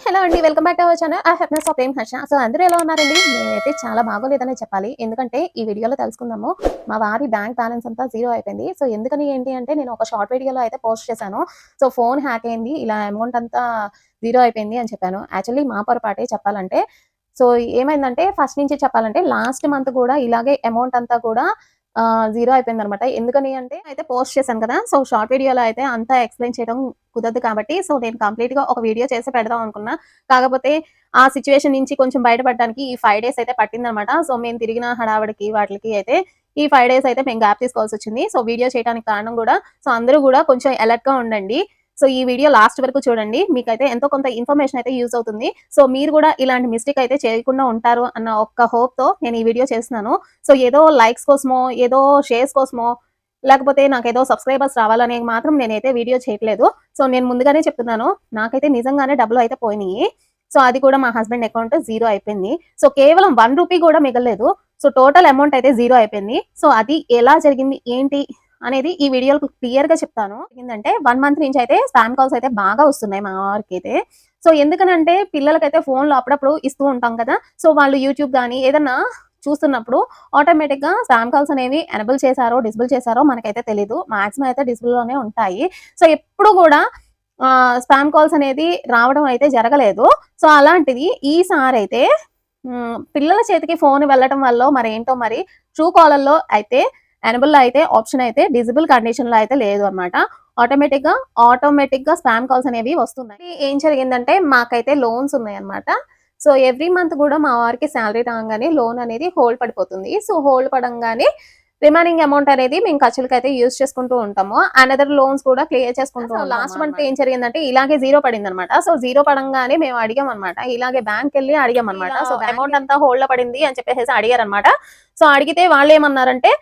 Hello అండి, welcome back to our channel. I happiness of Prem Harsha. So అందరూ ఎలా ఉన్నారండి? నేనైతే చాలా బాగోలేదనే చెప్పాలి. ఎందుకంటే ఈ వీడియోలో తెలుసుకుందాము. మా వారి బ్యాంక్ బ్యాలెన్స్ అంతా జీరో అయిపోయింది. సో ఎందుకని ఏంటి అంటే నేను ఒక షార్ట్ వీడియోలో అయితే పోస్ట్ చేశాను. సో ఫోన్ హ్యాక్ అయింది, ఇలా అమౌంట్ అంతా జీరో అయిపోయింది అని చెప్పాను. యాక్చువల్లీ మా పొరపాటే చెప్పాలంటే. సో ఏమైందంటే ఫస్ట్ నుంచి చెప్పాలంటే లాస్ట్ మంత్ కూడా ఇలాగే అమౌంట్ అంతా కూడా జీరో అయిపోయిందనమాట. ఎందుకని అంటే అయితే పోస్ట్ చేశాను కదా. సో షార్ట్ వీడియోలో అయితే అంతా ఎక్స్‌ప్లెయిన్ చేయడం కుదరదు కాబట్టి సో నేను కంప్లీట్‌గా ఒక వీడియో చేసి పెడదాం అనుకున్నా. కాకపోతే ఆ సిట్యుయేషన్ నుంచి కొంచెం బయటపడడానికి ఈ 5 డేస్ అయితే పట్టిందనమాట. సో మేము తిరిగిన హడావిడికి వాటిలకి అయితే ఈ 5 డేస్ అయితే మేము గ్యాప్ తీసుకోవాల్సొచ్చింది. సో వీడియో చేయడానికి కారణం గూడా సో అందరూ గూడా కొంచెం అలర్ట్‌గా ఉండండి. సో ఈ వీడియో లాస్ట్ వరకు చూడండి. మీకైతే ఎంతో కొంత ఇన్ఫర్మేషన్ అయితే యూజ్ అవుతుంది. సో మీరు గూడా ఇలాంటి మిస్టేక్ అయితే చేయకుండా ఉంటారు అన్న ఒక్క హోప్‌తో నేను ఈ వీడియో చేస్తున్నాను. సో ఏదో లైక్స్ కోసమో, ఏదో షేర్స్ కోసమో, లేకపోతే నాకేదో సబ్‌స్క్రైబర్స్ రావాలని మాత్రం నేనైతే వీడియో చేయట్లేదు. సో నేను ముందుగానే చెప్తున్నాను. నాకైతే నిజంగానే డబ్బులు అయితే పోయినియి. సో అది కూడా మా హస్బెండ్ అకౌంట్ జీరో అయిపోయింది. సో కేవలం ₹1 కూడా మిగలలేదు. సో టోటల్ అమౌంట్ అయితే జీరో అయిపోయింది. సో అది ఎలా జరిగింది, ఏంటి అనేది ఈ వీడియోలో క్లియర్‌గా చెప్తాను. ఏంటంటే 1 మంత్ నుంచి అయితే స్పామ్ కాల్స్ అయితే బాగా వస్తున్నాయి మా వారికైతే. సో ఎందుకనంటే పిల్లలకైతే ఫోన్‌లు అప్పుడప్పుడు ఇస్తూ ఉంటాం కదా. సో వాళ్ళు యూట్యూబ్ గాని ఏదన్నా చూస్తున్నప్పుడు ఆటోమేటిక్‌గా స్పామ్ కాల్స్ అనేవి ఎనేబుల్ చేశారో, డిసేబుల్ చేశారో మనకైతే తెలీదు. మాక్సిమం అయితే డిసేబుల్‌లోనే ఉంటాయి. సో ఎప్పుడు కూడా స్పామ్ కాల్స్ అనేది రావడం అయితే జరగలేదు. సో అలాంటిది ఈసారైతే పిల్లల చేతికి ఫోన్ వెళ్ళటం వల్లో మరేంటో మరి ట్రూ కాలర్‌లో అయితే ఎనేబుల్‌లో అయితే ఆప్షన్ అయితే డిసేబుల్ కండిషన్‌లో అయితే లేదు అన్నమాట. ఆటోమేటిక్‌గా స్పామ్ కాల్స్ అనేవి వస్తున్నాయి. ఏం జరిగిందంటే మాకైతే లోన్స్ ఉన్నాయన్నమాట. సో ఎవ్రీ మంత్ కూడా మా వారికి సాలరీ రాగానే లోన్ అనేది హోల్డ్ పడిపోతుంది. సో హోల్డ్ పడంగానే రిమైనింగ్ అమౌంట్ అనేది మేము ఖర్చులకైతే యూజ్ చేసుకుంటూ ఉంటాము. అనదర్ లోన్స్ కూడా క్లియర్ చేసుకుంటూ ఉంటాము. లాస్ట్ మంత్ ఏం జరిగిందంటే ఇలాగే జీరో పడిందనమాట. సో జీరో పడంగానే మేము అడిగామన్నమాట. ఇలాగే బ్యాంక్‌కెళ్ళి అడిగామన్నమాట. సో అమౌంట్ అంతా హోల్డ్‌లో పడింది అని చెప్పేసి అడిగారన్నమాట. సో అడిగితే వాళ్ళేమన్నారంటే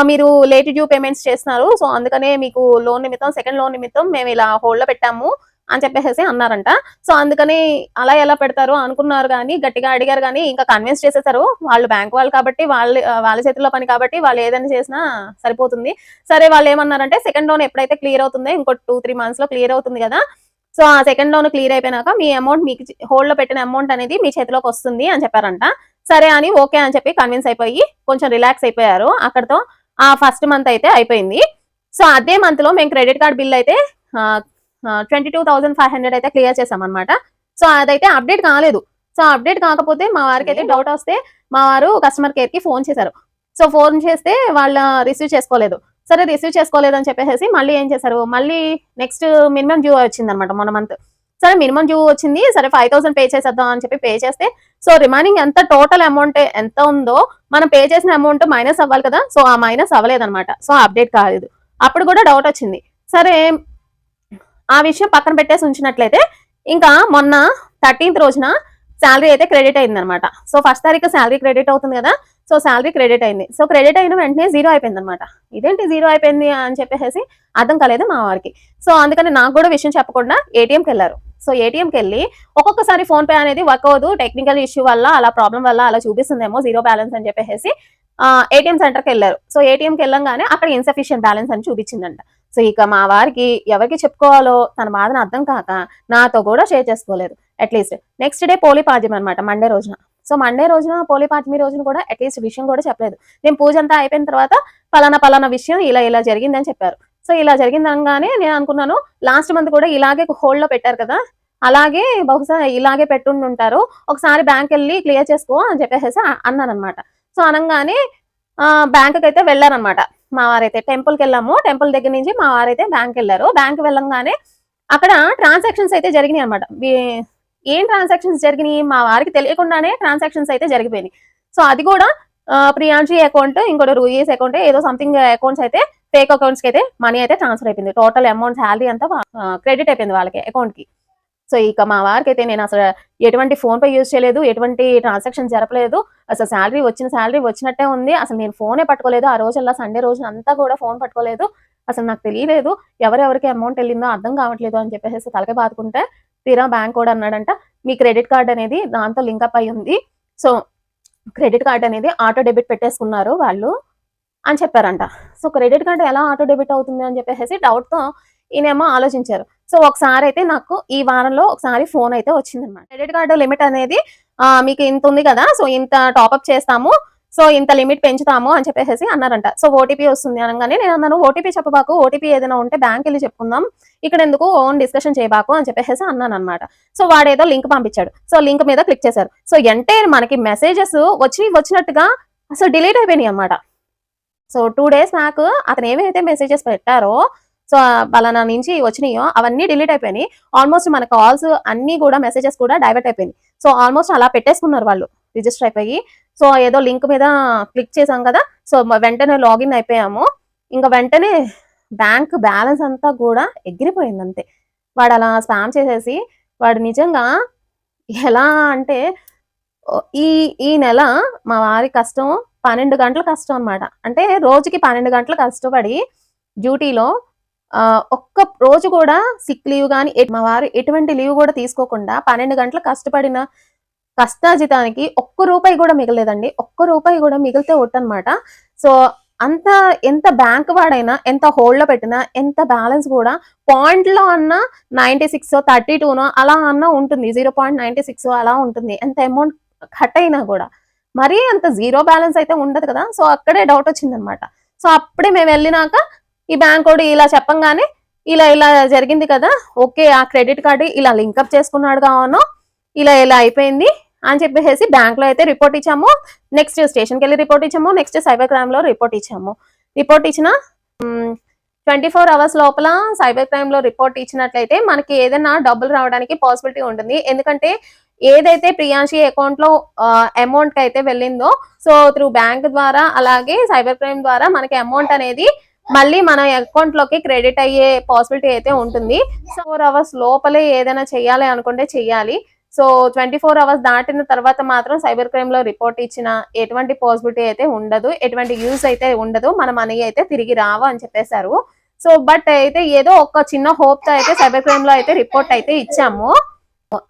మీరు లేట్ డ్యూ పేమెంట్స్ చేస్తున్నారు. సో అందుకనే మీకు లోన్ నిమిత్తం, సెకండ్ లోన్ నిమిత్తం మేము ఇలా హోల్డ్‌లో పెట్టాము అని చెప్పేసి అన్నారంట. సో అందుకని అలా ఎలా పెడతారు అనుకున్నారు గానీ, గట్టిగా అడిగారు గానీ ఇంకా కన్విన్స్ చేసేసారు. వాళ్ళు బ్యాంక్ వాళ్ళు కాబట్టి వాళ్ళ చేతుల్లో పని కాబట్టి వాళ్ళు ఏదైనా చేసినా సరిపోతుంది. సరే వాళ్ళేమన్నారంటే సెకండ్ లోన్ ఎప్పుడైతే క్లియర్ అవుతుందో ఇంకో 2, 3 మంత్స్‌లో క్లియర్ అవుతుంది గదా. సో ఆ సెకండ్ లోన్ క్లియర్ అయిపోయినాక మీ అమౌంట్ మీకు హోల్డ్‌లో పెట్టిన అమౌంట్ అనేది మీ చేతిలోకి వస్తుంది అని చెప్పారంట. సరే అని ఓకే అని చెప్పి కన్విన్స్ అయిపోయి కొంచెం రిలాక్స్ అయిపోయారు. అక్కడితో ఆ ఫస్ట్ మంత్ అయితే అయిపోయింది. సో అదే మంత్‌లో మేము క్రెడిట్ కార్డ్ బిల్ అయితే 22,500 అయితే క్లియర్ చేసామన్నమాట. సో అదైతే అప్డేట్ కాలేదు. సో అప్డేట్ కాకపోతే మా వారికైతే డౌట్ వస్తే మా వారు కస్టమర్ కేర్‌కి ఫోన్ చేశారు. సో ఫోన్ చేస్తే వాళ్ళు రిసీవ్ చేసుకోలేదు. సరే రిసీవ్ చేసుకోలేదని చెప్పేసి మళ్ళీ ఏం చేశారు, మళ్ళీ నెక్స్ట్ మినిమం డ్యూ వచ్చిందన్నమాట మొన్న మంత్. సరే మినిమం డ్యూ వచ్చింది. సరే 5,000 పే చేసేద్దాం అని చెప్పి పే చేస్తే సో రిమైనింగ్ ఎంత టోటల్ అమౌంట్ ఎంత ఉందో మనం పే చేసిన అమౌంట్ మైనస్ అవ్వాలి కదా. సో ఆ మైనస్ అవ్వలేదన్నమాట. సో అప్డేట్ కాలేదు. అప్పుడు కూడా డౌట్ వచ్చింది. సరే ఆ విషయం పక్కన పెట్టేసి ఉంచినట్లయితే ఇంకా మొన్న 13th రోజున శాలరీ అయితే క్రెడిట్ అయిందనమాట. సో ఫస్ట్ తారీఖు శాలరీ క్రెడిట్ అవుతుంది కదా. సో శాలరీ క్రెడిట్ అయింది. సో క్రెడిట్ అయిన వెంటనే జీరో అయిపోయింది అనమాట. ఇదేంటి జీరో అయిపోయింది అని చెప్పేసి అర్థం కాలేదు మా వారికి. సో అందుకని నాకు కూడా విషయం చెప్పకుండా ఏటీఎంకి వెళ్ళారు. సో ఏటీఎంకి వెళ్ళి ఒక్కొక్కసారి ఫోన్ పే అనేది వర్క్ అవ్వదు, టెక్నికల్ ఇష్యూ వల్ల అలా ప్రాబ్లం వల్ల అలా చూపిస్తుందేమో జీరో బ్యాలెన్స్ అని చెప్పేసి ఏటీఎం సెంటర్కి వెళ్ళారు. సో ఏటీఎంకి వెళ్ళంగానే అక్కడ ఇన్సఫిషియెంట్ బ్యాలెన్స్ అని చూపించిందంట. సో ఇక మా వారికి ఎవరికి చెప్పుకోవాలో తన బాధను అర్థం కాక నాతో కూడా షేర్ చేసుకోలేదు. అట్లీస్ట్ నెక్స్ట్ డే పోలీ పాడ్యం అనమాట మండే రోజున. సో మండే రోజున పోలీ పాడ్యమి రోజున కూడా అట్లీస్ట్ విషయం కూడా చెప్పలేదు. నేను పూజ అంతా అయిపోయిన తర్వాత పలానా విషయం ఇలా జరిగిందని చెప్పారు. సో ఇలా జరిగిందనగానే నేను అనుకున్నాను లాస్ట్ మంత్ కూడా ఇలాగే హోల్డ్‌లో పెట్టారు కదా, అలాగే బహుశా ఇలాగే పెట్టుండుంటారు. ఒకసారి బ్యాంక్ వెళ్ళి క్లియర్ చేసుకో అని చెప్పేసి అన్నానన్నమాట. సో అనంగానే బ్యాంక్‌కి అయితే వెళ్ళారనమాట. మా వారైతే టెంపుల్‌కి వెళ్ళాము. టెంపుల్ దగ్గర నుంచి మా వారైతే బ్యాంక్ వెళ్ళారు. బ్యాంక్ వెళ్ళంగానే అక్కడ ట్రాన్సాక్షన్స్ అయితే జరిగినాయి అనమాట. ఏం ట్రాన్సాక్షన్స్ జరిగినాయి, మా వారికి తెలియకుండానే ట్రాన్సాక్షన్స్ అయితే జరిగిపోయినాయి. సో అది కూడా ప్రియాంజీ అకౌంట్, ఇంకోటి రూయీస్ అకౌంట్, ఏదో సంథింగ్ అకౌంట్స్ అయితే ఫేక్ అకౌంట్స్ కి అయితే మనీ అయితే ట్రాన్స్ఫర్ అయిపోయింది. టోటల్ అమౌంట్ శాలరీ అంతా క్రెడిట్ అయిపోయింది వాళ్ళకి అకౌంట్ కి. సో ఇక మా వారికి అయితే నేను అసలు ఎటువంటి ఫోన్ పే యూజ్ చేయలేదు, ఎటువంటి ట్రాన్సాక్షన్ జరపలేదు. అసలు శాలరీ వచ్చినట్టే ఉంది. అసలు నేను ఫోనే పట్టుకోలేదు. ఆ రోజల్లా సండే రోజున అంతా కూడా ఫోన్ పట్టుకోలేదు. అసలు నాకు తెలియలేదు ఎవరెవరికి అమౌంట్ వెళ్ళిందో అర్థం కావట్లేదు అని చెప్పేసి తలకే బాదుకుంటే తీరా బ్యాంక్ కూడా అన్నాడంట, మీ క్రెడిట్ కార్డ్ అనేది దాంతో లింకప్ అయి ఉంది. సో క్రెడిట్ కార్డ్ అనేది ఆటో డెబిట్ పెట్టేసుకున్నారు వాళ్ళు అని చెప్పారంట. సో క్రెడిట్ కార్డ్ ఎలా ఆటో డెబిట్ అవుతుంది అని చెప్పేసి డౌట్‌తో ఈయనేమో ఆలోచించారు. సో ఒకసారి అయితే నాకు ఈ వారంలో ఒకసారి ఫోన్ అయితే వచ్చిందనమాట. క్రెడిట్ కార్డు లిమిట్ అనేది మీకు ఇంత ఉంది కదా, సో ఇంత టాప్అప్ చేస్తాము, సో ఇంత లిమిట్ పెంచుతాము అని చెప్పేసి అన్నారంట. సో ఓటీపీ వస్తుంది అనగానే నేను అన్నాను, ఓటీపీ చెప్పబాకు, ఓటీపీ ఏదైనా ఉంటే బ్యాంక్ వెళ్ళి చెప్పుకుందాం, ఇక్కడ ఎందుకు ఓన్ డిస్కషన్ చేయబాకు అని చెప్పేసి అన్నాను అనమాట. సో వాడేదో లింక్ పంపించాడు. సో లింక్ మీద క్లిక్ చేశారు. సో అంటే మనకి మెసేజెస్ వచ్చినట్టుగా అసలు డిలీట్ అయిపోయినాయి అనమాట. సో 2 days బ్యాక్ అతను ఏవైతే మెసేజెస్ పెట్టారో, సో పలానా నుంచి వచ్చినాయో అవన్నీ డిలీట్ అయిపోయినాయి. ఆల్మోస్ట్ మన కాల్స్ అన్ని కూడా మెసేజెస్ కూడా డైవర్ట్ అయిపోయినాయి. సో ఆల్మోస్ట్ అలా పెట్టేసుకున్నారు వాళ్ళు రిజిస్టర్ అయిపోయి. సో ఏదో లింక్ మీద క్లిక్ చేసాం కదా, సో వెంటనే లాగిన్ అయిపోయాము. ఇంకా వెంటనే బ్యాంక్ బ్యాలెన్స్ అంతా కూడా ఎగిరిపోయింది అంతే. వాడు అలా స్పామ్ చేసేసి వాడు నిజంగా ఎలా అంటే ఈ ఈ నెల మా వారి కష్టం 12 గంటల కష్టం అనమాట. అంటే రోజుకి 12 గంటలు కష్టపడి డ్యూటీలో ఒక్క రోజు కూడా సిక్ లీవ్ కానీ మా వారు ఎటువంటి లీవ్ కూడా తీసుకోకుండా 12 గంటలు కష్టపడిన కష్టాజితానికి ఒక్క రూపాయి కూడా మిగలేదండి. ఒక్క రూపాయి కూడా మిగిలితే ఒట్టనమాట. సో అంత ఎంత బ్యాంక్ వాడైనా, ఎంత హోల్డ్లో పెట్టినా, ఎంత బ్యాలెన్స్ కూడా పాయింట్లో అన్నా 96 32 అలా అన్నా ఉంటుంది, 0.96 అలా ఉంటుంది. ఎంత అమౌంట్ కట్ అయినా కూడా మరీ అంత జీరో బ్యాలెన్స్ అయితే ఉండదు కదా. సో అక్కడే డౌట్ వచ్చిందనమాట. సో అప్పుడే మేము వెళ్ళినాక ఈ బ్యాంక్ కూడా ఇలా చెప్పంగానే ఇలా ఇలా జరిగింది కదా, ఓకే ఆ క్రెడిట్ కార్డు ఇలా లింకప్ చేసుకున్నాడు కావనో ఇలా ఇలా అయిపోయింది అని చెప్పేసి బ్యాంక్లో అయితే రిపోర్ట్ ఇచ్చాము. నెక్స్ట్ స్టేషన్కి వెళ్ళి రిపోర్ట్ ఇచ్చాము. నెక్స్ట్ సైబర్ క్రైమ్లో రిపోర్ట్ ఇచ్చాము. రిపోర్ట్ ఇచ్చిన 24 hours లోపల సైబర్ క్రైమ్లో రిపోర్ట్ ఇచ్చినట్లయితే మనకి ఏదైనా డబ్బులు రావడానికి పాసిబిలిటీ ఉంటుంది. ఎందుకంటే ఏదైతే ప్రియాంశి అకౌంట్లో అమౌంట్ అయితే వెళ్ళిందో, సో త్రూ బ్యాంక్ ద్వారా అలాగే సైబర్ క్రైమ్ ద్వారా మనకి అమౌంట్ అనేది మళ్ళీ మన అకౌంట్ లోకి క్రెడిట్ అయ్యే పాసిబిలిటీ అయితే ఉంటుంది. సో 4 hours లోపలే ఏదైనా చెయ్యాలి అనుకుంటే చెయ్యాలి. సో 24 hours దాటిన తర్వాత మాత్రం సైబర్ క్రైమ్ లో రిపోర్ట్ ఇచ్చిన ఎటువంటి పాసిబిలిటీ అయితే ఉండదు, ఎటువంటి యూజ్ అయితే ఉండదు, మన మనీ అయితే తిరిగి రావు అని చెప్పేశారు. సో బట్ అయితే ఏదో ఒక చిన్న హోప్ తో అయితే సైబర్ క్రైమ్ లో అయితే రిపోర్ట్ అయితే ఇచ్చాము.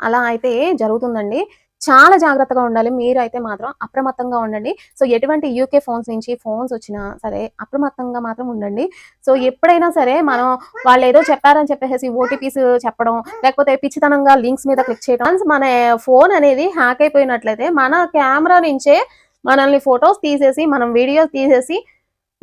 అలా అయితే జరుగుతుందండి. చాలా జాగ్రత్తగా ఉండాలి. మీరు అయితే మాత్రం అప్రమత్తంగా ఉండండి. సో ఎటువంటి యూకే ఫోన్స్ నుంచి ఫోన్స్ వచ్చినా సరే అప్రమత్తంగా మాత్రం ఉండండి. సో ఎప్పుడైనా సరే మనం వాళ్ళు ఏదో చెప్పారని చెప్పేసి ఓటీపీస్ చెప్పడం, లేకపోతే పిచ్చితనంగా లింక్స్ మీద క్లిక్ చేయడం, మన ఫోన్ అనేది హ్యాక్ అయిపోయినట్లయితే మన కెమెరా నుంచే మనల్ని ఫొటోస్ తీసేసి మనం వీడియోస్ తీసేసి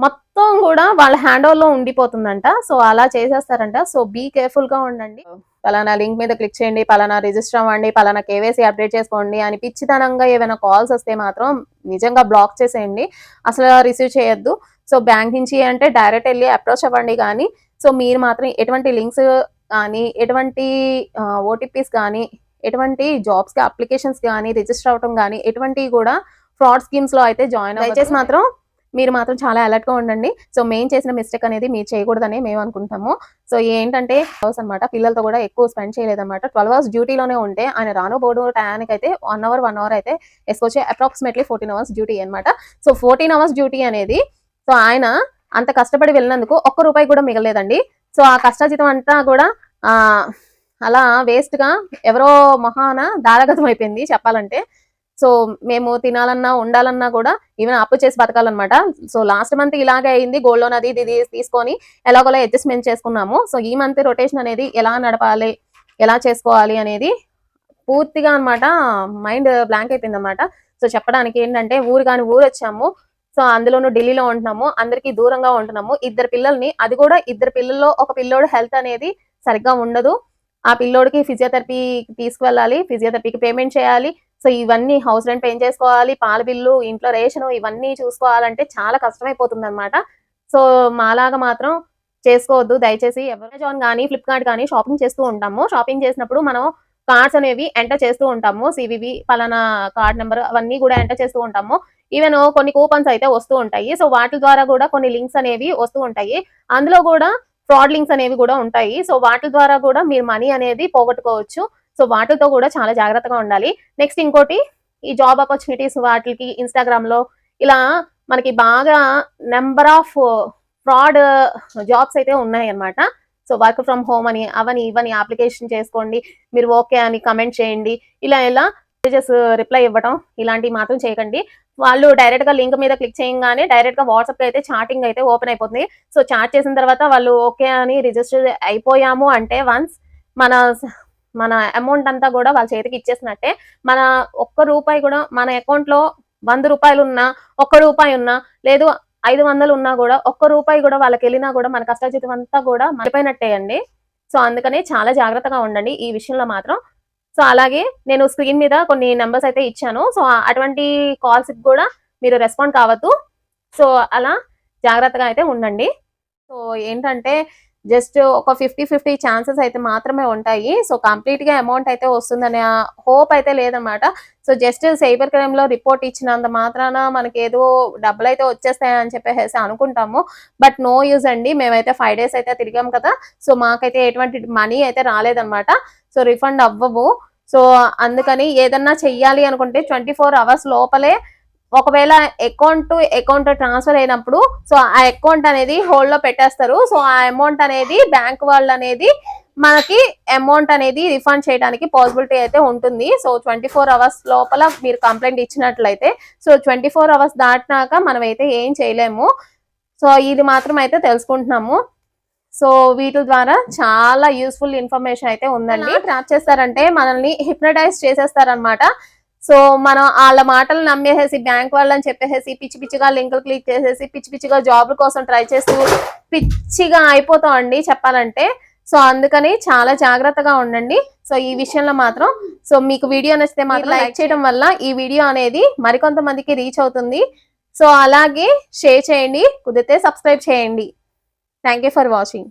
మొత్తం కూడా వాళ్ళ హ్యాండ్ ఓవర్ లో ఉండిపోతుందంట. సో అలా చేసేస్తారంట. సో బీ కేర్ఫుల్ గా ఉండండి. పలానా లింక్ మీద క్లిక్ చేయండి, పలానా రిజిస్టర్ అవ్వండి, పలానా కేవైసీ అప్డేట్ చేసుకోండి అని పిచ్చితనంగా ఏమైనా కాల్స్ వస్తే మాత్రం నిజంగా బ్లాక్ చేసేయండి, అసలు రిసీవ్ చేయొద్దు. సో బ్యాంక్ నుంచి అంటే డైరెక్ట్ వెళ్ళి అప్రోచ్ అవ్వండి. కానీ సో మీరు మాత్రం ఎటువంటి లింక్స్ కానీ, ఎటువంటి ఓటీపీస్ కానీ, ఎటువంటి జాబ్స్కి అప్లికేషన్స్ కానీ రిజిస్టర్ అవటం కానీ ఎటువంటి కూడా ఫ్రాడ్ స్కీమ్స్ లో అయితే జాయిన్ దయచేసి మాత్రం మీరు మాత్రం చాలా అలర్ట్ గా ఉండండి. సో మేము చేసిన మిస్టేక్ అనేది మీరు చేయకూడదని మేము అనుకుంటాము. సో ఏంటంటే హౌస్ అనమాట, పిల్లలతో కూడా ఎక్కువ స్పెండ్ చేయలేదన్నమాట. 12 hours డ్యూటీలోనే ఉంటే ఆయన రాను బోర్డు టయానికి అయితే 1 hour అయితే వేసుకొచ్చి అప్రాక్సిమేట్లీ 14 hours డ్యూటీ అనమాట. సో 14 hours డ్యూటీ అనేది సో ఆయన అంత కష్టపడి వెళ్ళినందుకు ఒక్క రూపాయి కూడా మిగలేదండి. సో ఆ కష్టాజితం అంతా కూడా అలా వేస్ట్ గా ఎవరో మహాన దారగతం అయిపోయింది చెప్పాలంటే. సో మేము తినాలన్నా ఉండాలన్నా కూడా ఈవెన్ అప్పు చేసి బతకాలన్నమాట. సో లాస్ట్ మంత్ ఇలాగే అయింది, గోల్డ్ లోన్ అది ఇది తీసుకొని ఎలాగోలా అడ్జస్ట్మెంట్ చేసుకున్నాము. సో ఈ మంత్ రొటేషన్ అనేది ఎలా నడపాలి, ఎలా చేసుకోవాలి అనేది పూర్తిగా అనమాట మైండ్ బ్లాంక్ అయిపోయింది అనమాట. సో చెప్పడానికి ఏంటంటే ఊరు కాని ఊరు వచ్చాము. సో అందులోనూ ఢిల్లీలో ఉంటున్నాము, అందరికీ దూరంగా ఉంటున్నాము. 2 పిల్లల్ని, అది కూడా 2 పిల్లల్లో ఒక పిల్లోడు హెల్త్ అనేది సరిగ్గా ఉండదు. ఆ పిల్లోడికి ఫిజియోథెరపీ తీసుకువెళ్ళాలి, ఫిజియోథెరపీకి పేమెంట్ చేయాలి. సో ఇవన్నీ హౌస్ రెంట్ పే చేసుకోవాలి, పాల బిల్లు, ఇంట్లో రేషన్ ఇవన్నీ చూసుకోవాలంటే చాలా కష్టమైపోతుంది అనమాట. సో మాలాగా మాత్రం చేసుకోవద్దు దయచేసి. అమెజాన్ కానీ ఫ్లిప్కార్ట్ కానీ షాపింగ్ చేస్తూ ఉంటాము. షాపింగ్ చేసినప్పుడు మనం కార్డ్స్ అనేవి ఎంటర్ చేస్తూ ఉంటాము, సివివి పలానా కార్డ్ నెంబర్ అవన్నీ కూడా ఎంటర్ చేస్తూ ఉంటాము. ఈవెన్ కొన్ని కూపన్స్ అయితే వస్తూ ఉంటాయి. సో వాటి ద్వారా కూడా కొన్ని లింక్స్ అనేవి వస్తూ ఉంటాయి. అందులో కూడా ఫ్రాడ్ లింక్స్ అనేవి కూడా ఉంటాయి. సో వాటి ద్వారా కూడా మీరు మనీ అనేది పోగొట్టుకోవచ్చు. సో వాటితో కూడా చాలా జాగ్రత్తగా ఉండాలి. నెక్స్ట్ ఇంకోటి, ఈ జాబ్ ఆపర్చునిటీస్ వాటికి ఇన్స్టాగ్రామ్ లో ఇలా మనకి బాగా నెంబర్ ఆఫ్ ఫ్రాడ్ జాబ్స్ అయితే ఉన్నాయి అన్నమాట. సో వర్క్ ఫ్రమ్ హోమ్ అని అవని ఇవని అప్లికేషన్ చేసుకోండి, మీరు ఓకే అని కమెంట్ చేయండి, ఇలా ఇలా మెసేజెస్ రిప్లై ఇవ్వడం ఇలాంటివి మాత్రం చేయకండి. వాళ్ళు డైరెక్ట్ గా లింక్ మీద క్లిక్ చేయగానే డైరెక్ట్ గా వాట్సాప్ అయితే చాటింగ్ అయితే ఓపెన్ అయిపోతుంది. సో చాట్ చేసిన తర్వాత వాళ్ళు ఓకే అని రిజిస్టర్ అయిపోయాము అంటే వన్స్ మన మన అమౌంట్ అంతా కూడా వాళ్ళ చేతికి ఇచ్చేసినట్టే. మన ఒక్క రూపాయి కూడా మన అకౌంట్ లో 100 రూపాయలు ఉన్నా, ఒక్క రూపాయి ఉన్నా, లేదు 500 ఉన్నా కూడా, ఒక్క రూపాయి కూడా వాళ్ళకి వెళ్ళినా కూడా మన కష్టార్జితం అంతా కూడా మరిపోయినట్టే అండి. సో అందుకని చాలా జాగ్రత్తగా ఉండండి ఈ విషయంలో మాత్రం. సో అలాగే నేను స్క్రీన్ మీద కొన్ని నెంబర్స్ అయితే ఇచ్చాను. సో అటువంటి కాల్స్ కూడా మీరు రెస్పాండ్ కావద్దు. సో అలా జాగ్రత్తగా అయితే ఉండండి. సో ఏంటంటే జస్ట్ ఒక 50-50 ఛాన్సెస్ అయితే మాత్రమే ఉంటాయి. సో కంప్లీట్ గా అమౌంట్ అయితే వస్తుందనే హోప్ అయితే లేదన్నమాట. సో జస్ట్ సైబర్ క్రైమ్ లో రిపోర్ట్ ఇచ్చినంత మాత్రాన మనకి ఏదో డబ్బులు అయితే వచ్చేస్తాయని చెప్పేసి అనుకుంటాము. బట్ నో యూజ్ అండి. మేమైతే 5 days అయితే తిరిగాం కదా. సో మాకైతే ఎటువంటి మనీ అయితే రాలేదన్నమాట. సో రిఫండ్ అవ్వవు. సో అందుకని ఏదన్నా చెయ్యాలి అనుకుంటే 24 hours లోపలే ఒకవేళ అకౌంట్ టు అకౌంట్ ట్రాన్స్ఫర్ అయినప్పుడు సో ఆ అకౌంట్ అనేది హోల్డ్ లో పెట్టేస్తారు. సో ఆ అమౌంట్ అనేది బ్యాంక్ వాళ్ళు అనేది మనకి అమౌంట్ అనేది రిఫండ్ చేయడానికి పాసిబిలిటీ అయితే ఉంటుంది. సో 24 hours లోపల మీరు కంప్లైంట్ ఇచ్చినట్లయితే, సో 24 hours దాటినాక మనం అయితే ఏం చేయలేము. సో ఇది మాత్రం అయితే తెలుసుకుంటున్నాము. సో వీటి ద్వారా చాలా యూస్ఫుల్ ఇన్ఫర్మేషన్ అయితే ఉందండి. ట్రాప్ చేస్తారంటే మనల్ని హిప్నటైజ్ చేసేస్తారనమాట. సో మనం వాళ్ళ మాటలు నమ్మేసేసి బ్యాంక్ వాళ్ళని చెప్పేసి పిచ్చి పిచ్చిగా లింకులు క్లిక్ చేసేసి పిచ్చి పిచ్చిగా జాబ్ల కోసం ట్రై చేస్తూ పిచ్చిగా అయిపోతాం అండి చెప్పాలంటే. సో అందుకని చాలా జాగ్రత్తగా ఉండండి. సో ఈ విషయంలో మాత్రం సో మీకు వీడియో నచ్చితే మాత్రం లైక్ చేయడం వల్ల ఈ వీడియో అనేది మరికొంతమందికి రీచ్ అవుతుంది. సో అలాగే షేర్ చేయండి, కుదిరితే సబ్స్క్రైబ్ చేయండి. Thank you for watching.